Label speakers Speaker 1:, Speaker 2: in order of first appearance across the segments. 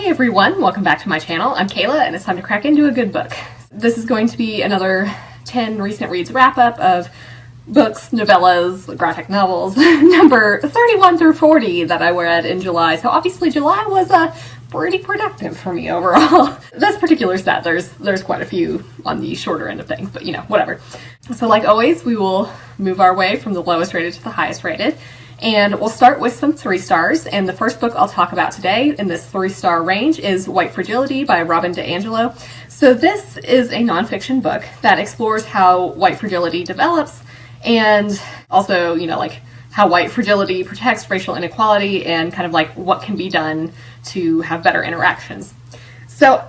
Speaker 1: everyone, welcome back to my channel. I'm Kayla and it's time to crack into a good book. This is going to be another 10 recent reads wrap-up of books, novellas, graphic novels, number 31 through 40 that I read in July. So obviously July was pretty productive for me overall. This particular set, there's quite a few on the shorter end of things, but you know, whatever. So like always, we will move our way from the lowest rated to the highest rated. And we'll start with some 3 stars, and the first book I'll talk about today in this 3-star range is White Fragility by DiAngelo. So this is a nonfiction book that explores how white fragility develops and also, you know, like how white fragility protects racial inequality and kind of like what can be done to have better interactions. So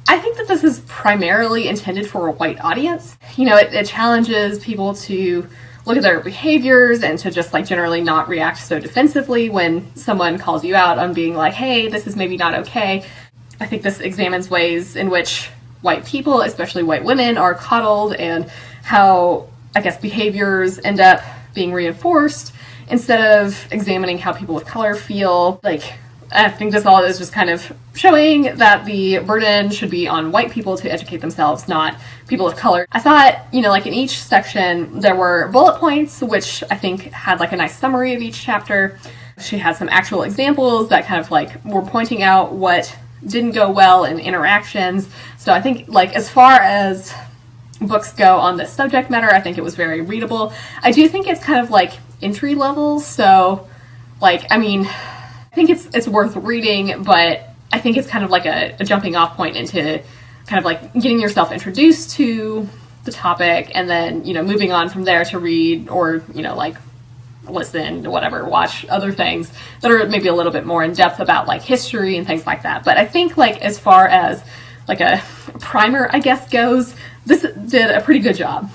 Speaker 1: I think that this is primarily intended for a white audience. You know, it challenges people to look at their behaviors and to just like generally not react so defensively when someone calls you out on being like, hey, this is maybe not okay. I think this examines ways in which white people, especially white women, are coddled and how, I guess, behaviors end up being reinforced instead of examining how people of color feel. Like, I think this all is just kind of showing that the burden should be on white people to educate themselves, not people of color. I thought, you know, like in each section, there were bullet points, which I think had like a nice summary of each chapter. She had some actual examples that kind of like were pointing out what didn't go well in interactions. So I think like as far as books go on this subject matter, I think it was very readable. I do think it's kind of like entry level. So like, I mean, I think it's worth reading, but I think it's kind of like a jumping off point into kind of like getting yourself introduced to the topic and then, you know, moving on from there to read or, you know, like listen, whatever, watch other things that are maybe a little bit more in depth about like history and things like that. But I think like as far as like a primer, I guess, goes, this did a pretty good job.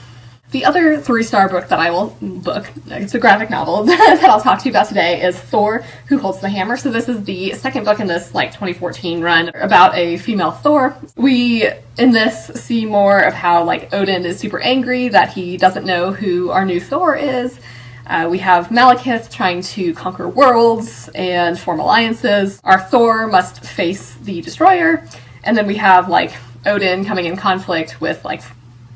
Speaker 1: The other 3-star book that it's a graphic novel that I'll talk to you about today is Thor, Who Holds the Hammer. So this is the second book in this like 2014 run about a female Thor. We, in this, see more of how like Odin is super angry that he doesn't know who our new Thor is. We have Malekith trying to conquer worlds and form alliances. Our Thor must face the Destroyer. And then we have like Odin coming in conflict with like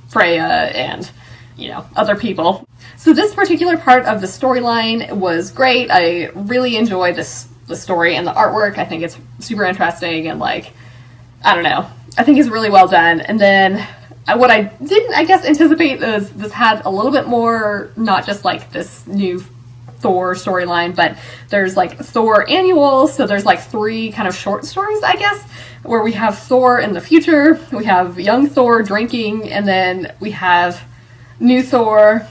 Speaker 1: Freya and, you know, other people. So this particular part of the storyline was great. I really enjoyed the story and the artwork. I think it's super interesting and like, I don't know, I think it's really well done. And then what I didn't, I guess, anticipate is this had a little bit more, not just like this new Thor storyline, but there's like Thor annual. So there's like 3 kind of short stories, I guess, where we have Thor in the future, we have young Thor drinking, and then we have new Thor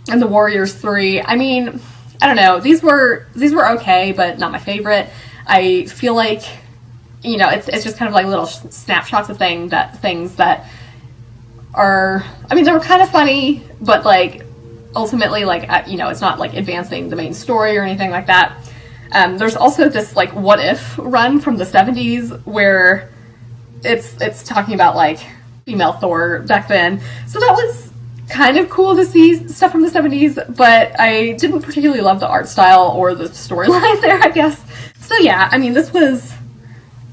Speaker 1: and the Warriors 3. I mean, I don't know. These were okay, but not my favorite. I feel like, you know, it's just kind of like little snapshots of things that are, I mean, they were kind of funny, but like ultimately, like, you know, it's not like advancing the main story or anything like that. There's also this like what if run from the 70s where it's talking about like female Thor back then. So that was kind of cool to see stuff from the 70s, but I didn't particularly love the art style or the storyline there, I guess. So yeah, I mean, this was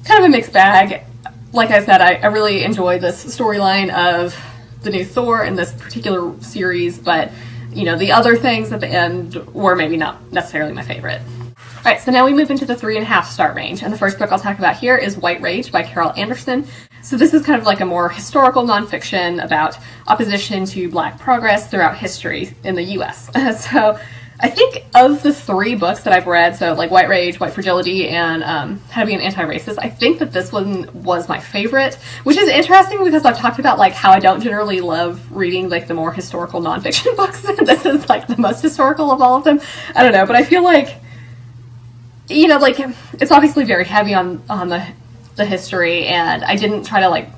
Speaker 1: kind of a mixed bag. Like I said, I really enjoyed this storyline of the new Thor in this particular series, but, you know, the other things at the end were maybe not necessarily my favorite. All right, so now we move into the 3.5-star range, and the first book I'll talk about here is White Rage by Carol Anderson. So this is kind of like a more historical nonfiction about opposition to Black progress throughout history in the U.S. So I think of the 3 books that I've read, so like White Rage, White Fragility, and How to Be an Anti-Racist, I think that this one was my favorite, which is interesting because I've talked about like how I don't generally love reading like the more historical nonfiction books. This is like the most historical of all of them. I don't know, but I feel like, you know, like it's obviously very heavy on the history, and I didn't try to like,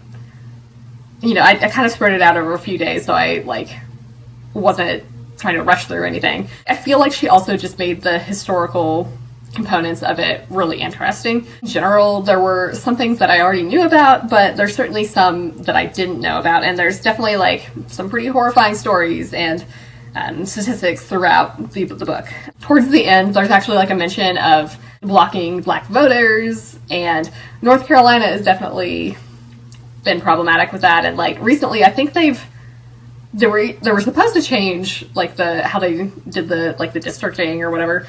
Speaker 1: you know, I kind of spread it out over a few days, so I like wasn't trying to rush through anything. I feel like she also just made the historical components of it really interesting. In general, there were some things that I already knew about, but there's certainly some that I didn't know about, and there's definitely like some pretty horrifying stories and statistics throughout the book. Towards the end, there's actually like a mention of blocking black voters, and North Carolina has definitely been problematic with that. And like recently, I think they were supposed to change like how they did the districting or whatever,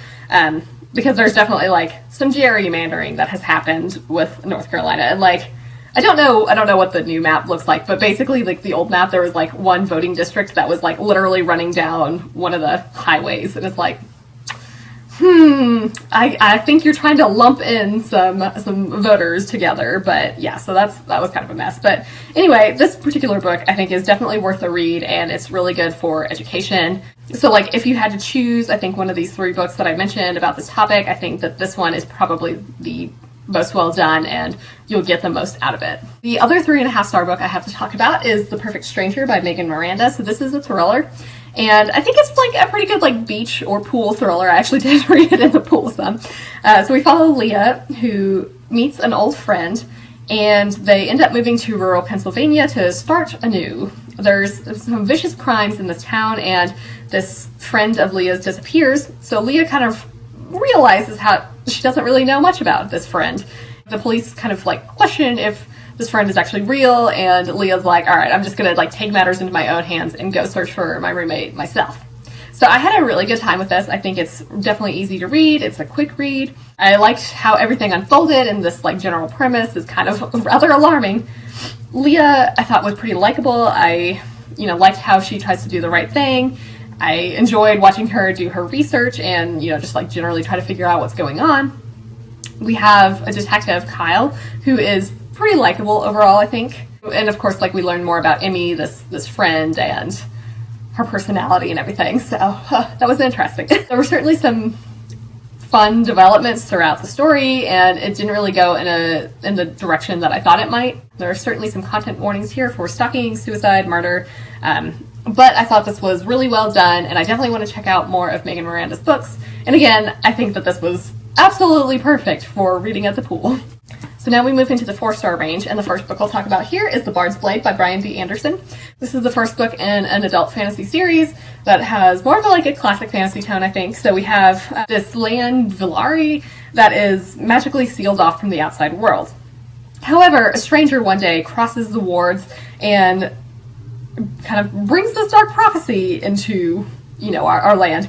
Speaker 1: because there's definitely like some gerrymandering that has happened with North Carolina. And like I don't know what the new map looks like, but basically like the old map, there was like one voting district that was like literally running down one of the highways, and it's like, I think you're trying to lump in some voters together. But yeah, so that was kind of a mess. But anyway, this particular book I think is definitely worth a read, and it's really good for education. So like if you had to choose, I think one of these 3 books that I mentioned about this topic, I think that this one is probably the most well done, and you'll get the most out of it. The other 3.5-star book I have to talk about is The Perfect Stranger by Megan Miranda. So this is a thriller, and I think it's like a pretty good like beach or pool thriller. I actually did read it in the pool some. So we follow Leah, who meets an old friend, and they end up moving to rural Pennsylvania to start anew. There's some vicious crimes in this town, and this friend of Leah's disappears, so Leah kind of realizes how she doesn't really know much about this friend. The police kind of like question if this friend is actually real, and Leah's like, all right, I'm just gonna like take matters into my own hands and go search for my roommate myself. So I had a really good time with this. I think it's definitely easy to read. It's a quick read. I liked how everything unfolded, and this like general premise is kind of rather alarming. Leah, I thought, was pretty likable. I liked how she tries to do the right thing. I enjoyed watching her do her research and, just like generally try to figure out what's going on. We have a detective, Kyle, who is pretty likable overall, I think. And of course, like we learn more about Emmy, this friend, and her personality and everything. So that was interesting. There were certainly some fun developments throughout the story, and it didn't really go in the direction that I thought it might. There are certainly some content warnings here for stalking, suicide, murder, but I thought this was really well done, and I definitely want to check out more of Megan Miranda's books. And again, I think that this was absolutely perfect for reading at the pool. So now we move into the 4-star range, and the first book I'll talk about here is The Bards Blade by Brian B. Anderson. This is the first book in an adult fantasy series that has more of a classic fantasy tone, I think. So we have this land, Villari, that is magically sealed off from the outside world. However, a stranger one day crosses the wards and kind of brings this dark prophecy into, our land.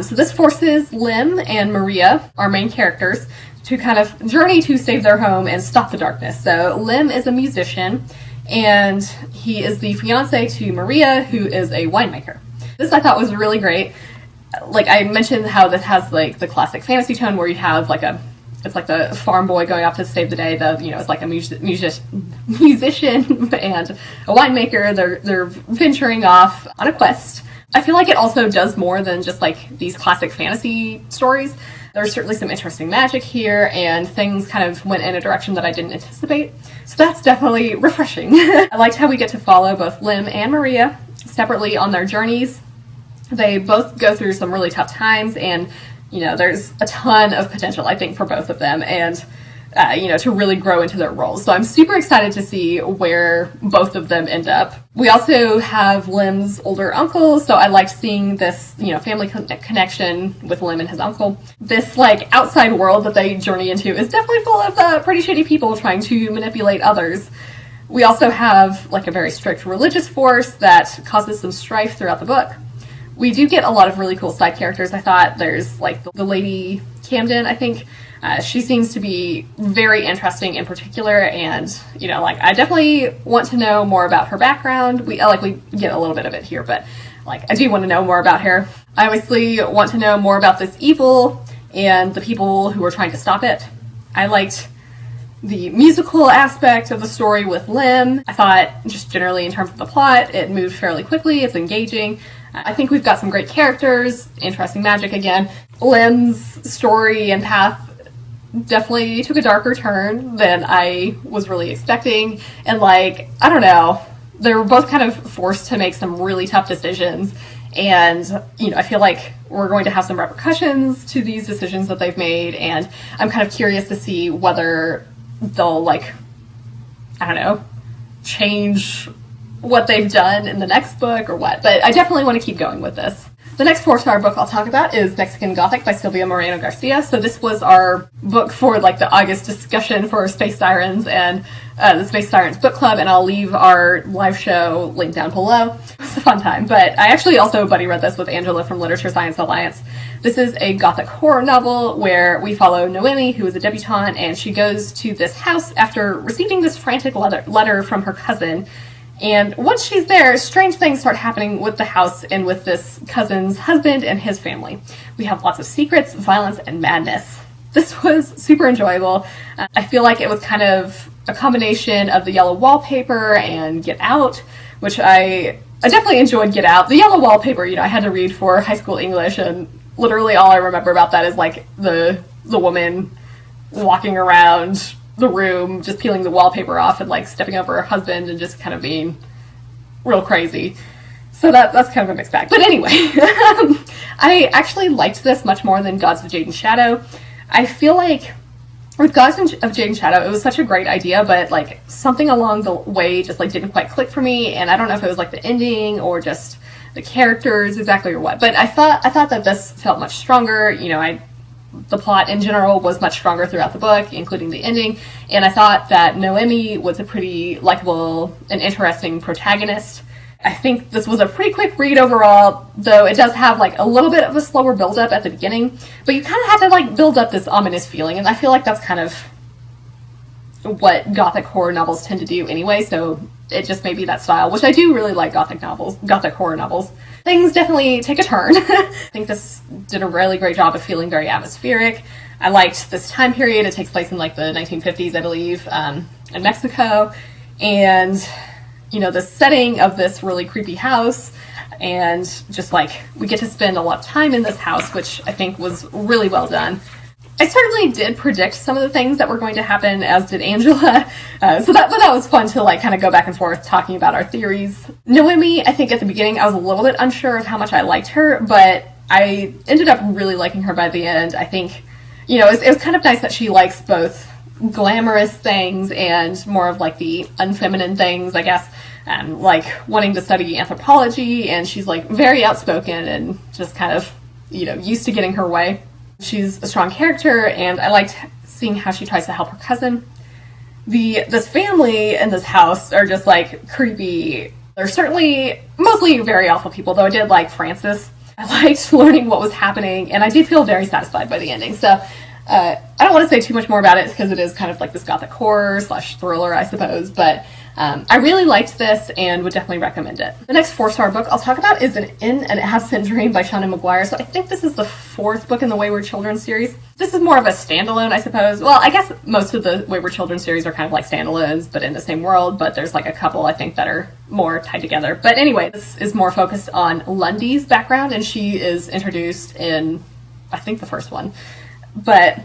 Speaker 1: So this forces Lim and Maria, our main characters, to kind of journey to save their home and stop the darkness. So Lim is a musician, and he is the fiance to Maria, who is a winemaker. This I thought was really great. Like I mentioned how this has like the classic fantasy tone where you have it's like the farm boy going off to save the day. It's like a musician and a winemaker. They're venturing off on a quest. I feel like it also does more than just like these classic fantasy stories. There's certainly some interesting magic here, and things kind of went in a direction that I didn't anticipate. So that's definitely refreshing. I liked how we get to follow both Lim and Maria separately on their journeys. They both go through some really tough times, and there's a ton of potential, I think, for both of them, and to really grow into their roles. So I'm super excited to see where both of them end up. We also have Lim's older uncle, so I liked seeing this, family connection with Lim and his uncle. This outside world that they journey into is definitely full of pretty shitty people trying to manipulate others. We also have a very strict religious force that causes some strife throughout the book. We do get a lot of really cool side characters. I thought there's the lady Camden, I think. She seems to be very interesting in particular, and I definitely want to know more about her background. We get a little bit of it here, but I do want to know more about her. I obviously want to know more about this evil and the people who are trying to stop it. I liked the musical aspect of the story with Lim. I thought just generally in terms of the plot, it moved fairly quickly. It's engaging. I think we've got some great characters, interesting magic again. Lim's story and path definitely took a darker turn than I was really expecting. And I don't know, they were both kind of forced to make some really tough decisions. And, I feel like we're going to have some repercussions to these decisions that they've made. And I'm kind of curious to see whether they'll change what they've done in the next book or what. But I definitely want to keep going with this. The next 4-star book I'll talk about is Mexican Gothic by Silvia Moreno-Garcia. So this was our book for like the August discussion for Space Sirens and the Space Sirens book club, and I'll leave our live show link down below. It was a fun time, but I actually also buddy read this with Angela from Literature Science Alliance. This is a Gothic horror novel where we follow Noemi, who is a debutante, and she goes to this house after receiving this frantic letter from her cousin. And once she's there, strange things start happening with the house and with this cousin's husband and his family. We have lots of secrets, violence, and madness. This was super enjoyable. I feel like it was kind of a combination of the yellow wallpaper and Get Out, which I definitely enjoyed Get Out. The yellow wallpaper, I had to read for high school English, and literally all I remember about that is like the woman walking around the room, just peeling the wallpaper off and like stepping over her husband and just kind of being real crazy. So that's kind of a mixed bag. But anyway, I actually liked this much more than Gods of Jade and Shadow. I feel like with Gods of Jade and Shadow, it was such a great idea, but like something along the way just like didn't quite click for me, and I don't know if it was like the ending or just the characters exactly or what. But I thought that this felt much stronger. The plot in general was much stronger throughout the book, including the ending, and I thought that Noemi was a pretty likable and interesting protagonist. I think this was a pretty quick read overall, though it does have like a little bit of a slower build-up at the beginning, but you kind of have to like build up this ominous feeling, and I feel like that's kind of what Gothic horror novels tend to do anyway, so it just may be that style, which I do really like Gothic horror novels. Things definitely take a turn. I think this did a really great job of feeling very atmospheric. I liked this time period. It takes place in like the 1950s, I believe, in Mexico, and the setting of this really creepy house, and just like we get to spend a lot of time in this house, which I think was really well done. I certainly did predict some of the things that were going to happen, as did Angela. So that was fun to like kind of go back and forth talking about our theories. Noemi, I think at the beginning I was a little bit unsure of how much I liked her, but I ended up really liking her by the end. I think, it was kind of nice that she likes both glamorous things and more of like the unfeminine things, I guess. Like wanting to study anthropology, and she's like very outspoken and just kind of, used to getting her way. She's a strong character, and I liked seeing how she tries to help her cousin. This family in this house are just like creepy. They're certainly mostly very awful people, though I did like Francis. I liked learning what was happening, and I did feel very satisfied by the ending. So I don't want to say too much more about it because it is kind of like this Gothic horror / thriller, I suppose, but I really liked this and would definitely recommend it. The next 4-star book I'll talk about is In an Aspen Dream by Seanan McGuire. So I think this is the 4th book in the Wayward Children series. This is more of a standalone, I suppose. Well, I guess most of the Wayward Children series are kind of like standalones, but in the same world, but there's like a couple, I think, that are more tied together. But anyway, this is more focused on Lundy's background, and she is introduced in, I think, the first one. But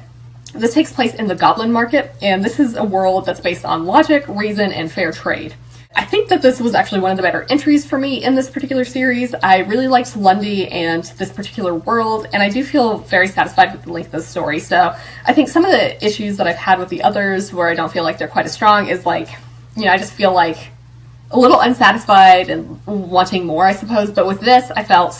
Speaker 1: this takes place in the Goblin Market, and this is a world that's based on logic, reason, and fair trade. I think that this was actually one of the better entries for me in this particular series. I really liked Lundy and this particular world, and I do feel very satisfied with the length of the story. So I think some of the issues that I've had with the others where I don't feel like they're quite as strong is like, I just feel like a little unsatisfied and wanting more, I suppose. But with this, I felt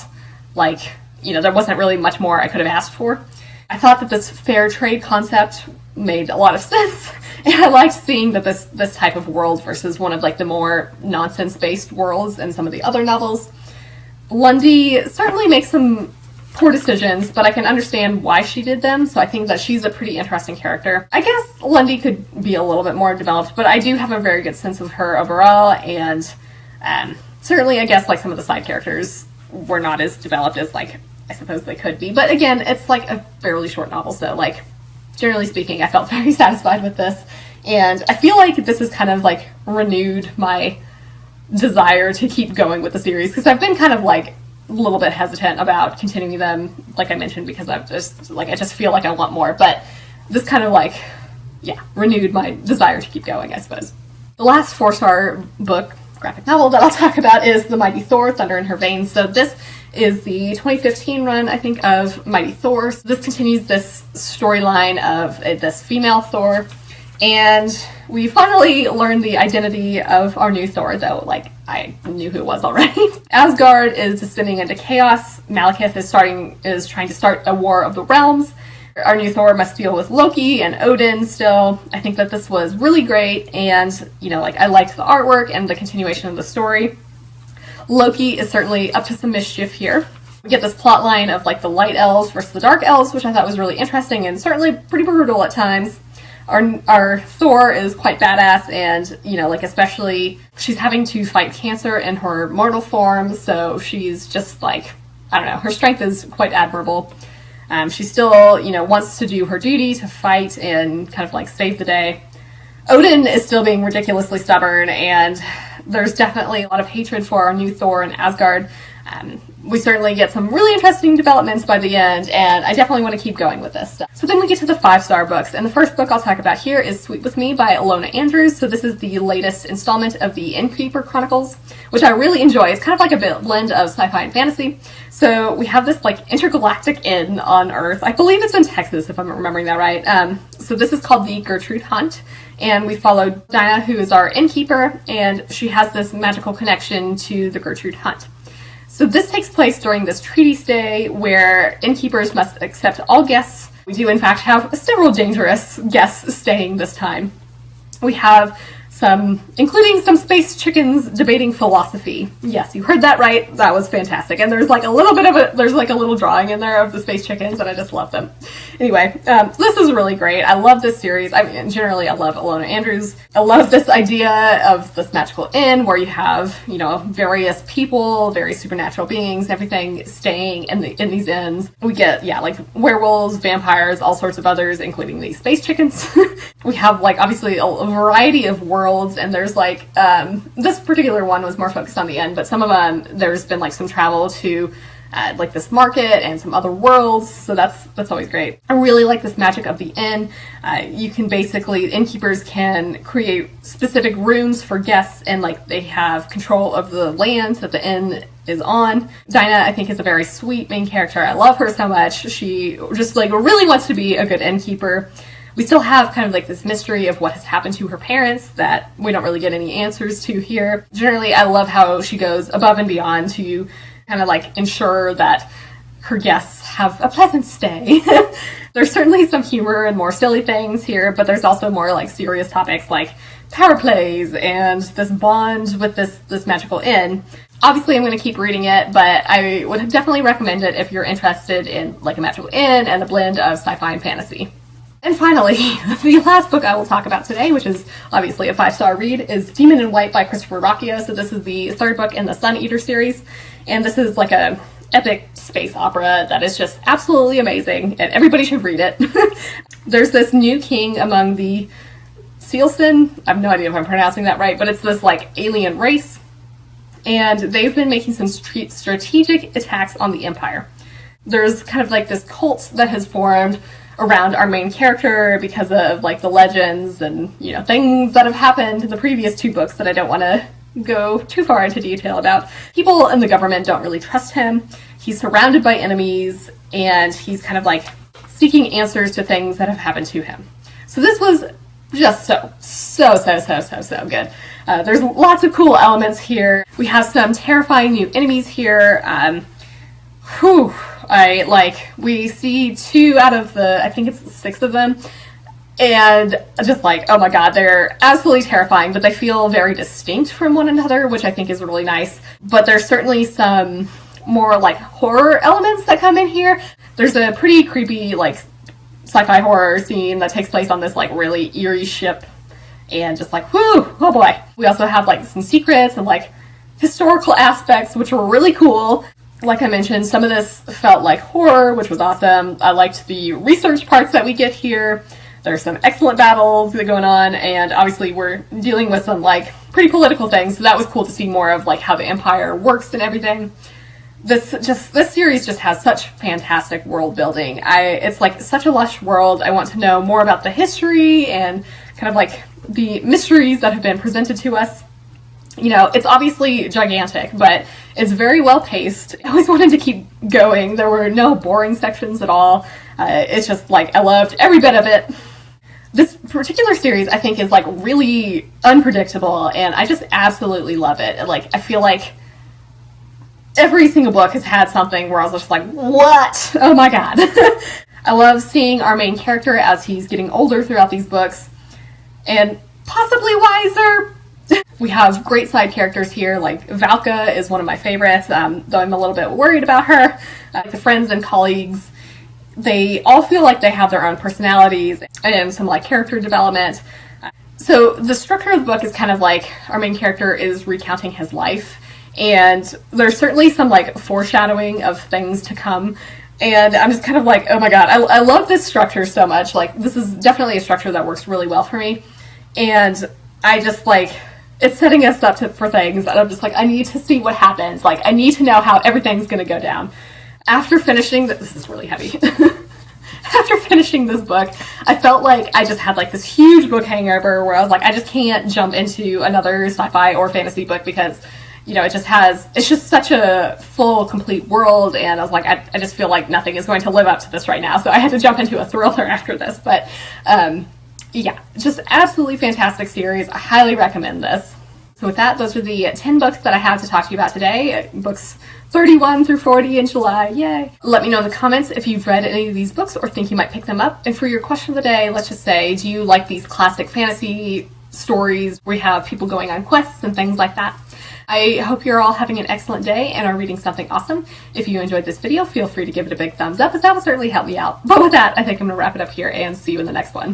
Speaker 1: like, there wasn't really much more I could have asked for. I thought that this fair trade concept made a lot of sense, and I liked seeing that this type of world versus one of like the more nonsense-based worlds in some of the other novels. Lundy certainly makes some poor decisions, but I can understand why she did them, so I think that she's a pretty interesting character. I guess Lundy could be a little bit more developed, but I do have a very good sense of her overall, and certainly I guess like some of the side characters were not as developed as like I suppose they could be. But again, it's like a fairly short novel, so like generally speaking, I felt very satisfied with this. And I feel like this has kind of like renewed my desire to keep going with the series, because I've been kind of like a little bit hesitant about continuing them, like I mentioned, because I just feel like I want more. But this kind of like, renewed my desire to keep going, I suppose. The last 4-star book, graphic novel that I'll talk about is The Mighty Thor, Thunder in Her Veins. So this is the 2015 run, I think, of Mighty Thor. So this continues this storyline of this female Thor, and We finally learned the identity of our new Thor, though, like, I knew who it was already. Asgard is descending into chaos. Malekith is trying to start a war of the realms. Our new Thor must deal with Loki and Odin still. I think that this was really great, and, you know, like, I liked the artwork and the continuation of the story. Loki is certainly up to some mischief here. We get this plot line of, like, the light elves versus the dark elves, which I thought was really interesting and certainly pretty brutal at times. Our Thor is quite badass, and, you know, like, especially she's having to fight cancer in her mortal form, so she's just, like, I don't know, her strength is quite admirable. She still, you know, wants to do her duty to fight and kind of, like, save the day. Odin is still being ridiculously stubborn, and there's definitely a lot of hatred for our new Thor in Asgard. We certainly get some really interesting developments by the end, and I definitely want to keep going with this stuff. So then we get to the 5-star books, and the first book I'll talk about here is Sweet With Me by Ilona Andrews. So this is the latest installment of the Innkeeper Chronicles, which I really enjoy. It's kind of like a blend of sci-fi and fantasy. So we have this, like, intergalactic inn on Earth. I believe it's in Texas, if I'm remembering that right. So this is called the Gertrude Hunt, and we follow Dinah, who is our innkeeper, and she has this magical connection to the Gertrude Hunt. So this takes place during this treaty stay where innkeepers must accept all guests. We do, in fact, have several dangerous guests staying this time. We have including some space chickens debating philosophy. Yes, you heard that right. That was fantastic. And there's like a little drawing in there of the space chickens, and I just love them. Anyway, this is really great. I love this series. I mean, generally, I love Ilona Andrews. I love this idea of this magical inn where you have, you know, various people, very supernatural beings, everything staying in these inns. We get, yeah, like werewolves, vampires, all sorts of others, including these space chickens. We have, like, obviously a variety of worlds, and there's, like, this particular one was more focused on the end, but some of them, there's been, like, some travel to, like, this market and some other worlds, so that's always great. I really like this magic of the inn. You can basically, innkeepers can create specific rooms for guests, and, like, they have control of the land that the inn is on. Dinah, I think, is a very sweet main character. I love her so much. She just, like, really wants to be a good innkeeper. We still have kind of like this mystery of what has happened to her parents that we don't really get any answers to here. Generally, I love how she goes above and beyond to kind of like ensure that her guests have a pleasant stay. There's certainly some humor and more silly things here, but there's also more like serious topics like power plays and this bond with this magical inn. Obviously, I'm going to keep reading it, but I would definitely recommend it if you're interested in like a magical inn and a blend of sci-fi and fantasy. And finally, the last book I will talk about today, which is obviously a 5-star read, is Demon in White by Christopher Ruocchio. So this is the third book in the Sun Eater series, and this is like a epic space opera that is just absolutely amazing, and everybody should read it. There's this new king among the Sealson. I have no idea if I'm pronouncing that right, but it's this like alien race, and they've been making some strategic attacks on the Empire. There's kind of like this cult that has formed around our main character because of like the legends and, you know, things that have happened in the previous 2 books that I don't want to go too far into detail about. People in the government don't really trust him. He's surrounded by enemies, and he's kind of like seeking answers to things that have happened to him. So this was just so good. There's lots of cool elements here. We have some terrifying new enemies here. We see 2 out of the, I think it's 6 of them, and just like, oh my god, they're absolutely terrifying, but they feel very distinct from one another, which I think is really nice. But there's certainly some more like horror elements that come in here. There's a pretty creepy like sci-fi horror scene that takes place on this like really eerie ship, and just like, whoo, oh boy. We also have like some secrets and like historical aspects, which were really cool. Like I mentioned, some of this felt like horror, which was awesome. I liked the research parts that we get here. There's some excellent battles going on, and obviously we're dealing with some like pretty political things, so that was cool to see more of like how the Empire works and everything. This series just has such fantastic world building. It's like such a lush world. I want to know more about the history and kind of like the mysteries that have been presented to us. You know, it's obviously gigantic, but it's very well paced. I always wanted to keep going. There were no boring sections at all. It's just like, I loved every bit of it. This particular series, I think, is like really unpredictable, and I just absolutely love it. Like, I feel like every single book has had something where I was just like, what? Oh my god. I love seeing our main character as he's getting older throughout these books, and possibly wiser. We have great side characters here, like Valka is one of my favorites, though I'm a little bit worried about her. The friends and colleagues, they all feel like they have their own personalities and some like character development. So the structure of the book is kind of like our main character is recounting his life, and there's certainly some like foreshadowing of things to come. And I'm just kind of like, oh my god, I love this structure so much. Like, this is definitely a structure that works really well for me. And I just like, it's setting us up for things, and I'm just like, I need to see what happens. Like, I need to know how everything's going to go down. After finishing, this is really heavy. After finishing this book, I felt like I just had like this huge book hangover where I was like, I just can't jump into another sci-fi or fantasy book because, you know, it's just such a full, complete world, and I was like, I just feel like nothing is going to live up to this right now, so I had to jump into a thriller after this. But yeah, just absolutely fantastic series. I highly recommend this. So with that, those are the 10 books that I have to talk to you about today. Books 31 through 40 in July, yay! Let me know in the comments if you've read any of these books or think you might pick them up. And for your question of the day, let's just say, do you like these classic fantasy stories where we have people going on quests and things like that? I hope you're all having an excellent day and are reading something awesome. If you enjoyed this video, feel free to give it a big thumbs up, as that will certainly help me out. But with that, I think I'm going to wrap it up here and see you in the next one.